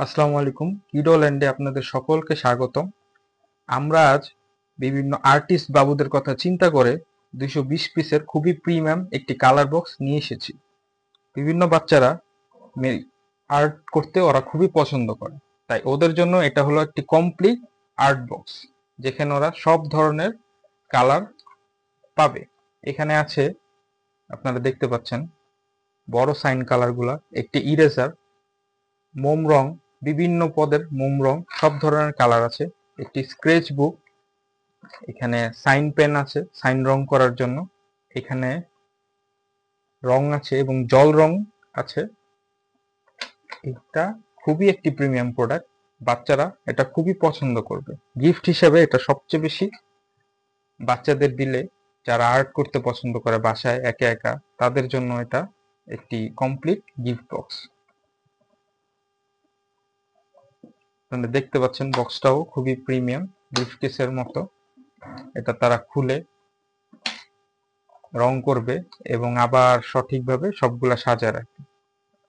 আসসালামু আলাইকুম। কিডোল্যান্ডে আপনাদের সকলকে স্বাগতম। আমরা আজ বিভিন্ন আর্টিস্ট বাবুদের কথা চিন্তা করে 220 পিসের খুবই প্রিমিয়াম একটি কালার বক্স নিয়ে এসেছি। বিভিন্ন বাচ্চারা আর্ট করতে ওরা খুবই পছন্দ করে, তাই ওদের জন্য এটা হলো একটি কমপ্লিট আর্ট বক্স, যেখানে ওরা সব ধরনের কালার পাবে। এখানে আছে, আপনারা দেখতে পাচ্ছেন, বড় সাইন কালারগুলা, একটি ইরেজার, মোম রং, বিভিন্ন পদের মোম রং, সব ধরনের কালার আছে, একটি স্কেচ বুক, এখানে সাইন পেন আছে সাইন রং করার জন্য, এখানে রং আছে এবং জল রং আছে। এটা খুবই একটি প্রিমিয়াম প্রোডাক্ট, বাচ্চারা এটা খুবই পছন্দ করবে। গিফট হিসেবে এটা সবচেয়ে বেশি বাচ্চাদের দিলে, যারা আর্ট করতে পছন্দ করে বাসায় একা একা, তাদের জন্য এটা একটি কমপ্লিট গিফট বক্স। আপনারা দেখতে পাচ্ছেন বক্সটাও খুবই প্রিমিয়াম, ব্রিফকেসের মতো। এটা তারা খুলে রং করবে এবং আবার সঠিকভাবে সবগুলা সাজায় রাখবে।